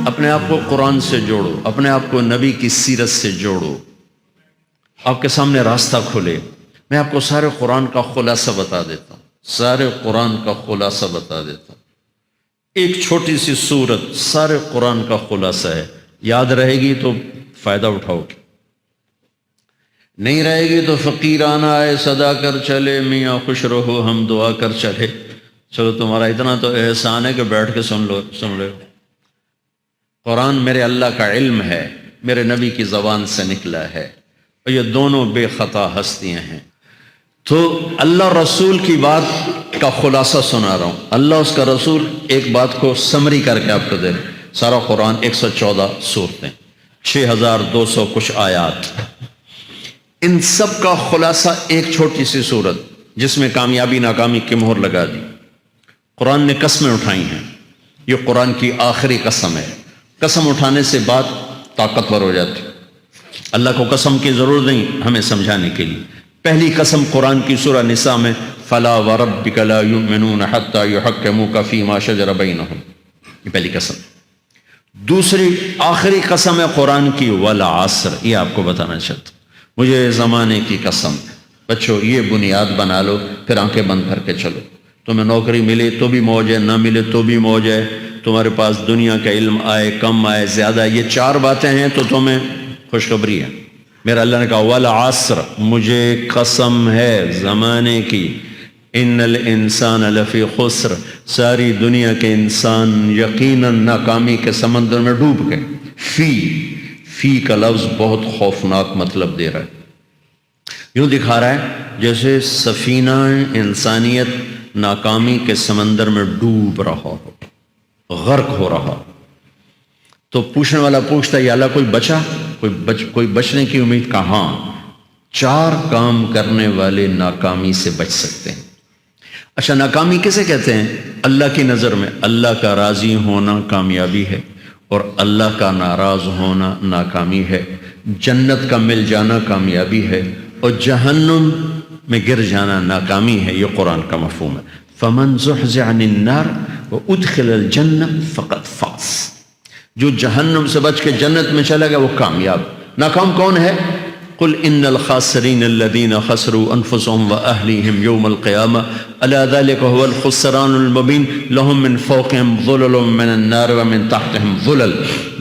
اپنے آپ کو قرآن سے جوڑو، اپنے آپ کو نبی کی سیرت سے جوڑو، آپ کے سامنے راستہ کھلے۔ میں آپ کو سارے قرآن کا خلاصہ بتا دیتا ہوں، سارے قرآن کا خلاصہ بتا دیتا ہوں۔ ایک چھوٹی سی سورت سارے قرآن کا خلاصہ ہے، یاد رہے گی تو فائدہ اٹھاؤ گی، نہیں رہے گی تو فقیرانہ آئے صدا کر چلے، میاں خوش رہو ہم دعا کر چلے۔ چلو تمہارا اتنا تو احسان ہے کہ بیٹھ کے سن لو۔ قرآن میرے اللہ کا علم ہے، میرے نبی کی زبان سے نکلا ہے، اور یہ دونوں بے خطا ہستیاں ہیں۔ تو اللہ رسول کی بات کا خلاصہ سنا رہا ہوں، اللہ اس کا رسول ایک بات کو سمری کر کے آپ کو دے رہے۔ سارا قرآن 114 سورتیں، 6200 کچھ آیات، ان سب کا خلاصہ ایک چھوٹی سی سورت جس میں کامیابی ناکامی کی مہر لگا دی۔ قرآن نے قسمیں اٹھائی ہیں، یہ قرآن کی آخری قسم ہے۔ قسم اٹھانے سے بات طاقتور ہو جاتی، اللہ کو قسم کی ضرورت نہیں ہمیں سمجھانے کے لیے۔ پہلی قسم قرآن کی سورہ نساء میں فلا وربک لا یؤمنون حتی یحکموک فیما شجر بینہم، یہ پہلی قسم۔ دوسری آخری قسم ہے قرآن کی والعصر، یہ آپ کو بتانا چاہتا ہوں، مجھے زمانے کی قسم۔ بچوں یہ بنیاد بنا لو، پھر آنکھیں بند کر کے چلو۔ تمہیں نوکری ملے تو بھی موج ہے، نہ ملے تو بھی موج ہے، تمہارے پاس دنیا کا علم آئے کم آئے زیادہ، یہ چار باتیں ہیں تو تمہیں خوشخبری ہے۔ میرا اللہ نے کہا والعصر، مجھے قسم ہے زمانے کی، ان الانسان لفی خسر، ساری دنیا کے انسان یقیناً ناکامی کے سمندر میں ڈوب گئے۔ فی کا لفظ بہت خوفناک مطلب دے رہا ہے، یوں دکھا رہا ہے جیسے سفینہ انسانیت ناکامی کے سمندر میں ڈوب رہا ہو، غرق ہو رہا۔ تو پوچھنے والا پوچھتا ہے یا اللہ کوئی بچا، کوئی بچنے کی امید کہاں؟ چار کام کرنے والے ناکامی سے بچ سکتے ہیں۔ اچھا ناکامی کسے کہتے ہیں؟ اللہ کی نظر میں اللہ کا راضی ہونا کامیابی ہے، اور اللہ کا ناراض ہونا ناکامی ہے۔ جنت کا مل جانا کامیابی ہے، اور جہنم میں گر جانا ناکامی ہے، یہ قرآن کا مفہوم ہے۔ فمن زحزح عن النار وادخل الجنہ فقد فاز، جو جہنم سے بچ کے جنت میں چلا گیا وہ کامیاب۔ ناکام کون ہے؟ قل ان الخاسرین الذین خسروا انفسهم واہلیہم یوم القیامہ الا ذلک هو الخسران المبین لهم من فوقهم ظلل من النار ومن تحتهم ظلل،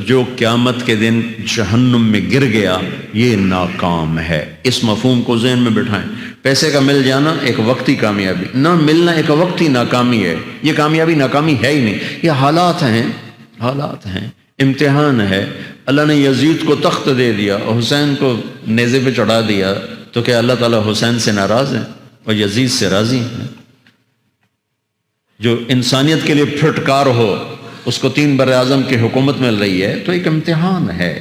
جو قیامت کے دن جہنم میں گر گیا یہ ناکام ہے۔ اس مفہوم کو ذہن میں بٹھائیں۔ پیسے کا مل جانا ایک وقتی کامیابی، نہ ملنا ایک وقتی ناکامی ہے، یہ کامیابی ناکامی ہے ہی نہیں، یہ حالات ہیں، امتحان ہے۔ اللہ نے یزید کو تخت دے دیا اور حسین کو نیزے پہ چڑھا دیا، تو کیا اللہ تعالیٰ حسین سے ناراض ہے اور یزید سے راضی ہیں؟ جو انسانیت کے لیے پھٹکار ہو اس کو 3 براعظم کی حکومت مل رہی ہے تو ایک امتحان ہے۔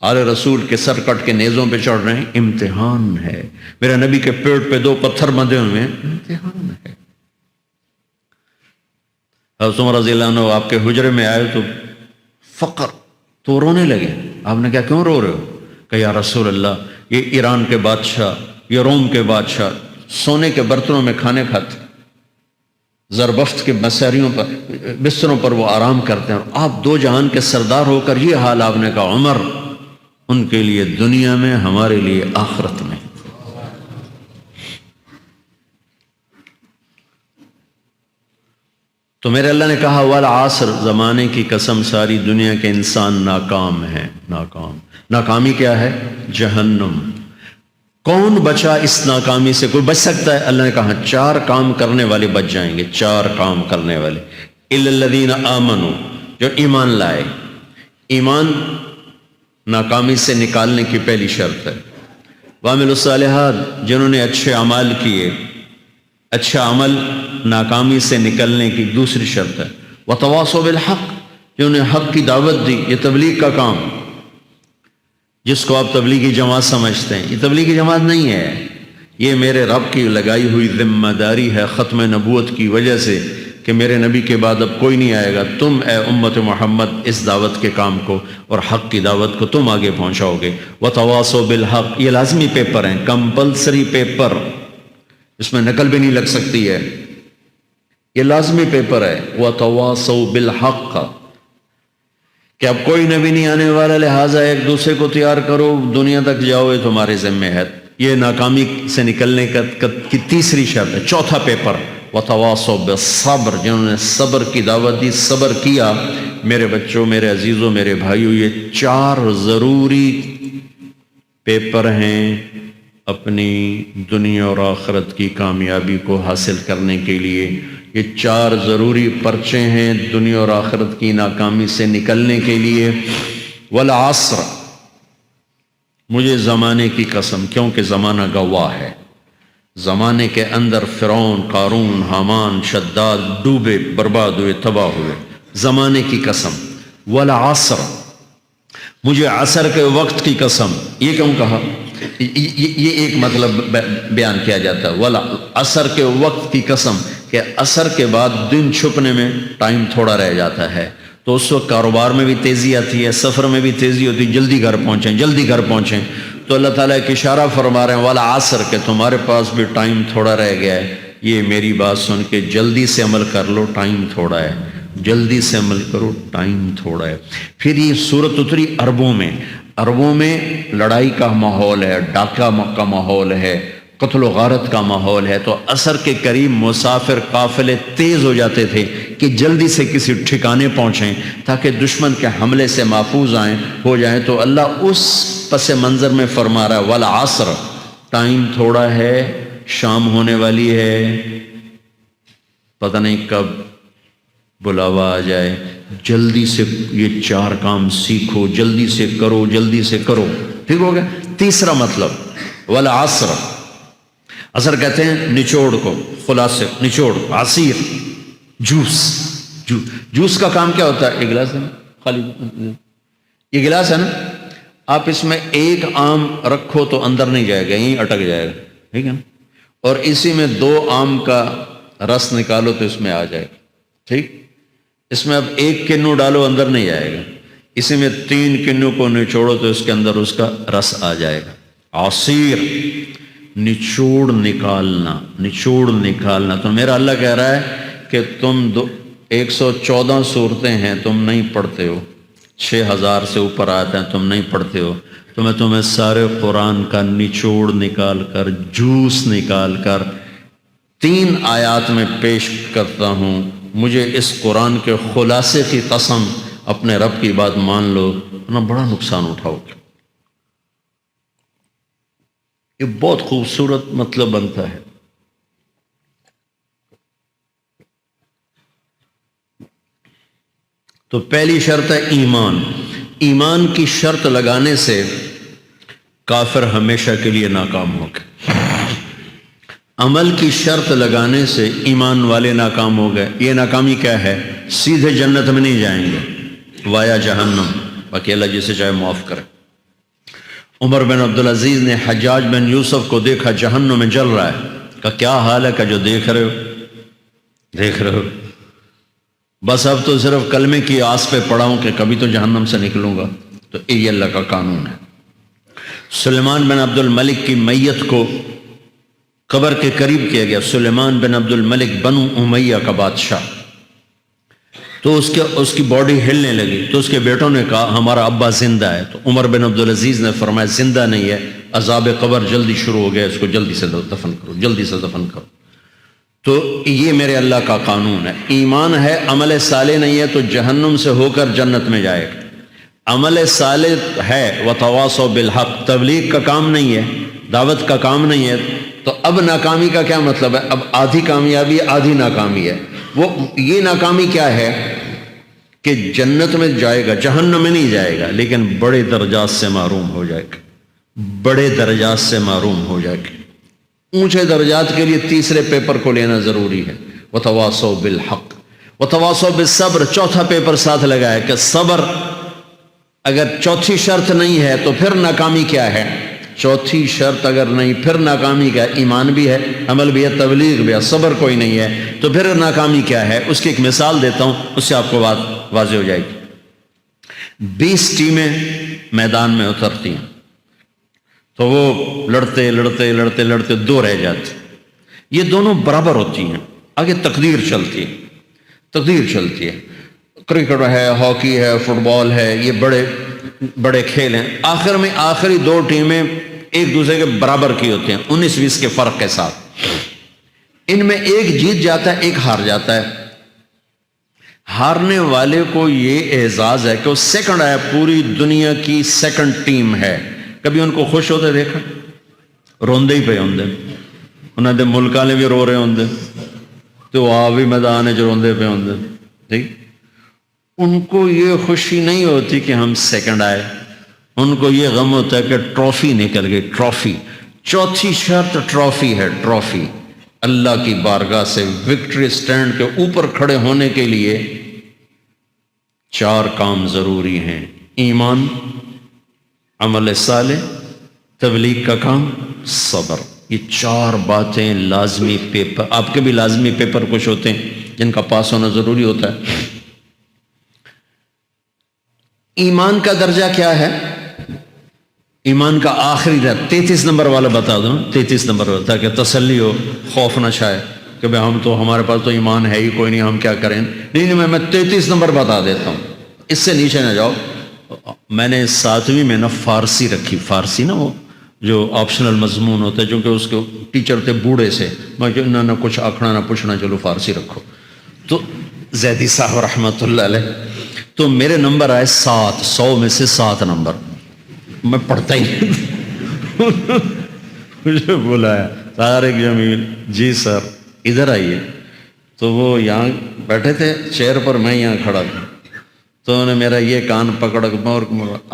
آل رسول کے سر کٹ کے نیزوں پہ چڑھ رہے ہیں، امتحان ہے۔ میرے نبی کے پیٹ پہ 2 پتھر بندھے ہوئے ہیں، امتحان ہے۔ حضرت عمر رضی اللہ عنہ آپ کے حجرے میں آئے تو فقر، تو رونے لگے۔ آپ نے کہا کیوں رو رہے ہو؟ کہ یا رسول اللہ یہ ایران کے بادشاہ، یہ روم کے بادشاہ سونے کے برتنوں میں کھانے کھاتے، زربفت کے بستروں پر وہ آرام کرتے ہیں، اور آپ 2 جہان کے سردار ہو کر یہ حال آپ نے کہا عمر ان کے لیے دنیا میں، ہمارے لیے آخرت میں۔ تو میرے اللہ نے کہا والعصر، زمانے کی قسم ساری دنیا کے انسان ناکام ہیں، ناکامی کیا ہے؟ جہنم۔ کون بچا اس ناکامی سے؟ کوئی بچ سکتا ہے؟ اللہ نے کہا 4 کام کرنے والے بچ جائیں گے، 4 کام کرنے والے۔ الا الذین آمنوا، جو ایمان لائے۔ ایمان ناکامی سے نکالنے کی پہلی شرط ہے۔ وعملوا الصالحات، جنہوں نے اچھے اعمال کیے، اچھا عمل ناکامی سے نکلنے کی دوسری شرط ہے۔ وتواصوا بالحق، جنہوں نے حق کی دعوت دی، یہ تبلیغ کا کام، جس کو آپ تبلیغی جماعت سمجھتے ہیں، یہ تبلیغی جماعت نہیں ہے، یہ میرے رب کی لگائی ہوئی ذمہ داری ہے ختم نبوت کی وجہ سے کہ میرے نبی کے بعد اب کوئی نہیں آئے گا، تم اے امت محمد اس دعوت کے کام کو اور حق کی دعوت کو تم آگے پہنچاؤ گے۔ وتواصوا بالحق، یہ لازمی پیپر ہیں، کمپلسری پیپر، اس میں نقل بھی نہیں لگ سکتی ہے۔ یہ لازمی پیپر ہے، وَتَوَاصَوْا بِالْحَقِّ، کہ اب کوئی نبی نہیں آنے والا، لہٰذا ایک دوسرے کو تیار کرو، دنیا تک جاؤ، یہ تمہارے ذمہ ہے۔ یہ ناکامی سے نکلنے کی تیسری شرط ہے۔ چوتھا پیپر وَتَوَاصَوْا بِالصَّبْرِ، جنہوں نے صبر کی دعوت دی، صبر کیا۔ میرے بچوں، میرے عزیزوں، میرے بھائیوں، یہ 4 ضروری پیپر ہیں اپنی دنیا اور آخرت کی کامیابی کو حاصل کرنے کے لیے۔ یہ 4 ضروری پرچے ہیں دنیا اور آخرت کی ناکامی سے نکلنے کے لیے۔ والعصر، مجھے زمانے کی قسم، کیونکہ زمانہ گواہ ہے، زمانے کے اندر فرعون، قارون، حامان، شداد ڈوبے، برباد ہوئے، تباہ ہوئے۔ زمانے کی قسم۔ والعصر، مجھے عصر کے وقت کی قسم۔ یہ کیوں کہا؟ یہ ایک مطلب بیان کیا جاتا ہے، والعصر کے وقت کی قسم، کہ عصر کے بعد دن چھپنے میں ٹائم تھوڑا رہ جاتا ہے، تو اس وقت کاروبار میں بھی تیزی آتی ہے، سفر میں بھی تیزی ہوتی ہے، جلدی گھر پہنچیں، جلدی گھر پہنچیں۔ تو اللہ تعالیٰ ایک اشارہ فرما رہے ہیں والعصر، کہ تمہارے پاس بھی ٹائم تھوڑا رہ گیا ہے، یہ میری بات سن کے جلدی سے عمل کر لو، ٹائم تھوڑا ہے، جلدی سے عمل کرو، ٹائم تھوڑا ہے۔ پھر یہ صورت اتری عربوں میں، عربوں میں لڑائی کا ماحول ہے، ڈاکہ کا ماحول ہے، قتل و غارت کا ماحول ہے، تو عصر کے قریب مسافر قافلے تیز ہو جاتے تھے کہ جلدی سے کسی ٹھکانے پہنچیں تاکہ دشمن کے حملے سے محفوظ ہو جائیں۔ تو اللہ اس پس منظر میں فرما رہا ہے والعصر، ٹائم تھوڑا ہے، شام ہونے والی ہے، پتہ نہیں کب بلاوا آ جائے، جلدی سے یہ 4 کام سیکھو، جلدی سے کرو، جلدی سے کرو۔ ٹھیک ہو گیا؟ تیسرا مطلب والعصر، عصر کہتے ہیں نچوڑ کو، خلاصے، نچوڑ، عصیر، جوس کا کام کیا ہوتا ہے؟ یہ گلاس ہے نا، خالی یہ گلاس ہے نا، آپ اس میں ایک آم رکھو تو اندر نہیں جائے گا، یہیں اٹک جائے گا، ٹھیک ہے نا، اور اسی میں 2 آم کا رس نکالو تو اس میں آ جائے گا، ٹھیک۔ اس میں اب 1 کنو ڈالو، اندر نہیں آئے گا، اسی میں 3 کنو کو نچوڑو تو اس کے اندر اس کا رس آ جائے گا۔ عصیر، نچوڑ نکالنا، نچوڑ نکالنا۔ تو میرا اللہ کہہ رہا ہے کہ تم 114 صورتیں ہیں، تم نہیں پڑھتے ہو، 6000 سے اوپر آتے ہیں، تم نہیں پڑھتے ہو، تو میں تمہیں سارے قرآن کا نچوڑ نکال کر، جوس نکال کر 3 آیات میں پیش کرتا ہوں۔ مجھے اس قرآن کے خلاصے کی قسم، اپنے رب کی بات مان لو، ورنہ بڑا نقصان اٹھاؤ گے۔ یہ بہت خوبصورت مطلب بنتا ہے۔ تو پہلی شرط ہے ایمان۔ ایمان کی شرط لگانے سے کافر ہمیشہ کے لیے ناکام ہو گئے۔ عمل کی شرط لگانے سے ایمان والے ناکام ہو گئے۔ یہ ناکامی کیا ہے؟ سیدھے جنت میں نہیں جائیں گے، وایا جہنم، باقی اللہ جسے چاہے معاف کرے۔ عمر بن عبدالعزیز نے حجاج بن یوسف کو دیکھا جہنم میں جل رہا ہے، کہا کیا حال ہے؟ کہ جو دیکھ رہے ہو، بس اب تو صرف کلمے کی آس پہ پڑا ہوں کہ کبھی تو جہنم سے نکلوں گا۔ تو یہ اللہ کا قانون ہے۔ سلیمان بن عبد الملک کی میت کو قبر کے قریب کیا گیا۔ سلیمان بن عبد الملک بنو امیہ کا بادشاہ، تو اس کی باڈی ہلنے لگی، تو اس کے بیٹوں نے کہا ہمارا ابا زندہ ہے۔ تو عمر بن عبدالعزیز نے فرمایا زندہ نہیں ہے، عذاب قبر جلدی شروع ہو گیا، اس کو جلدی سے دفن کرو، جلدی سے دفن کرو۔ تو یہ میرے اللہ کا قانون ہے۔ ایمان ہے، عمل صالح نہیں ہے تو جہنم سے ہو کر جنت میں جائے گا۔ عمل صالح ہے، وتواصوا بالحق، تبلیغ کا کام نہیں ہے، دعوت کا کام نہیں ہے، تو اب ناکامی کا کیا مطلب ہے؟ اب آدھی کامیابی آدھی ناکامی ہے۔ وہ یہ ناکامی کیا ہے کہ جنت میں جائے گا، جہنم میں نہیں جائے گا، لیکن بڑے درجات سے محروم ہو جائے گا، بڑے درجات سے محروم ہو جائے گا۔ اونچے درجات کے لیے تیسرے پیپر کو لینا ضروری ہے، وتواصوا بالحق وتواصوا بالصبر۔ چوتھا پیپر ساتھ لگا ہے کہ صبر، اگر چوتھی شرط نہیں ہے تو پھر ناکامی کیا ہے؟ چوتھی شرط اگر نہیں، پھر ناکامی کیا ہے؟ ایمان بھی ہے، عمل بھی ہے، تبلیغ بھی ہے، صبر کوئی نہیں ہے، تو پھر ناکامی کیا ہے؟ اس کی ایک مثال دیتا ہوں، اس سے آپ کو بات واضح ہو جائے گی۔ 20 ٹیمیں میدان میں اترتی ہیں، تو وہ لڑتے 2 رہ جاتے، یہ دونوں برابر ہوتی ہیں، آگے تقدیر چلتی ہے، تقدیر چلتی ہے، کرکٹ ہے، ہاکی ہے، فٹ بال ہے، یہ بڑے بڑے کھیل ہیں، آخر میں آخری دو ٹیمیں ایک دوسرے کے برابر کی ہوتی ہیں 19-20 کے فرق کے ساتھ، ان میں ایک جیت جاتا ہے ایک ہار جاتا ہے، ہارنے والے کو یہ اعزاز ہے کہ وہ سیکنڈ ہے، پوری دنیا کی سیکنڈ ٹیم ہے، کبھی ان کو خوش ہوتے دیکھا؟ روندے ہی پہ ہوندے، انہوں نے ملک والے بھی رو رہے ہوندے تو وہ بھی میدان ہے جو روندے پہ ہوندے، ٹھیک، ان کو یہ خوشی نہیں ہوتی کہ ہم سیکنڈ آئے، ان کو یہ غم ہوتا ہے کہ ٹرافی نکل گئی، ٹرافی، چوتھی شرط ٹرافی ہے، ٹرافی، اللہ کی بارگاہ سے وکٹری سٹینڈ کے اوپر کھڑے ہونے کے لیے 4 کام ضروری ہیں، ایمان، عمل صالح، تبلیغ کا کام، صبر، یہ 4 باتیں لازمی پیپر، آپ کے بھی لازمی پیپر کچھ ہوتے ہیں جن کا پاس ہونا ضروری ہوتا ہے۔ ایمان کا درجہ کیا ہے؟ ایمان کا آخری درجہ 33 نمبر والا بتا دوں، 33 نمبر والا، تاکہ تسلی ہو، خوف نہ چھائے کہ بھئی ہم تو، ہمارے پاس تو ایمان ہے ہی کوئی نہیں، ہم کیا کریں، نہیں میں 33 نمبر بتا دیتا ہوں، اس سے نیچے نہ جاؤ۔ میں نے 7ویں میں نا فارسی رکھی، فارسی نا وہ جو آپشنل مضمون ہوتا ہے، چونکہ اس کے ٹیچر تھے بوڑھے سے، میں نہ کچھ آکھنا نہ پوچھنا، چلو فارسی رکھو، تو زیدی صاحب رحمۃ اللہ علیہ، تو میرے نمبر آئے 7، 100 میں سے 7 نمبر، میں پڑھتا ہی نہیں، مجھے بلایا طارق جمیل، جی سر ادھر آئیے، تو وہ یہاں بیٹھے تھے چیئر پر، میں یہاں کھڑا تھا، تو انہوں نے میرا یہ کان پکڑ اور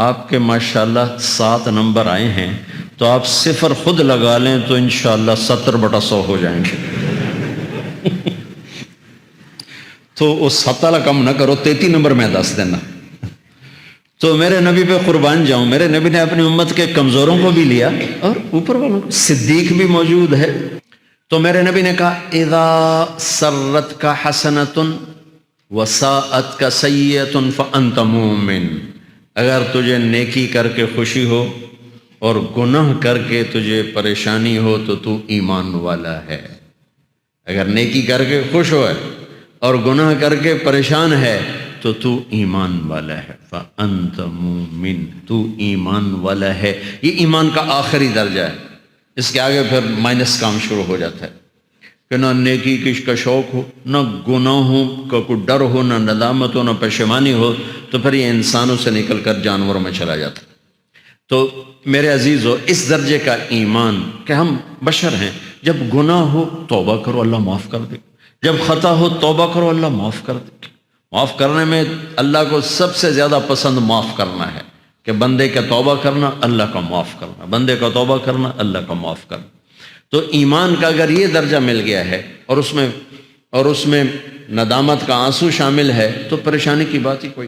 آپ کے ماشاءاللہ 7 نمبر آئے ہیں، تو آپ 0 خود لگا لیں تو انشاءاللہ 70/100 ہو جائیں گے۔ تو وہ 7 والا کم نہ کرو، 33 نمبر میں 10 دینا۔ تو میرے نبی پہ قربان جاؤں، میرے نبی نے اپنی امت کے کمزوروں کو بھی لیا اور اوپر والوں کو، صدیق بھی موجود ہے، تو میرے نبی نے کہا اذا سرت کا حسنۃ وساءت کا سیئۃ فانت مومن، اگر تجھے نیکی کر کے خوشی ہو اور گناہ کر کے تجھے پریشانی ہو تو تو ایمان والا ہے، اگر نیکی کر کے خوش ہو ہے اور گناہ کر کے پریشان ہے تو تو ایمان والا ہے، فأنت مومن، تو ایمان والا ہے۔ یہ ایمان کا آخری درجہ ہے، اس کے آگے پھر مائنس کام شروع ہو جاتا ہے کہ نہ نیکی کا شوق ہو، نہ گناہوں کا کوئی ڈر ہو، نہ ندامت ہو، نہ پشیمانی ہو، تو پھر یہ انسانوں سے نکل کر جانوروں میں چلا جاتا ہے۔ تو میرے عزیزو، اس درجے کا ایمان کہ ہم بشر ہیں، جب گناہ ہو توبہ کرو اللہ معاف کر دے، جب خطا ہو توبہ کرو اللہ معاف کر دے۔ معاف کرنے میں اللہ کو سب سے زیادہ پسند معاف کرنا ہے، کہ بندے کا توبہ کرنا، اللہ کا معاف کرنا، بندے کا توبہ کرنا، اللہ کا معاف کرنا۔ تو ایمان کا اگر یہ درجہ مل گیا ہے اور اس میں ندامت کا آنسو شامل ہے تو پریشانی کی بات ہی کوئی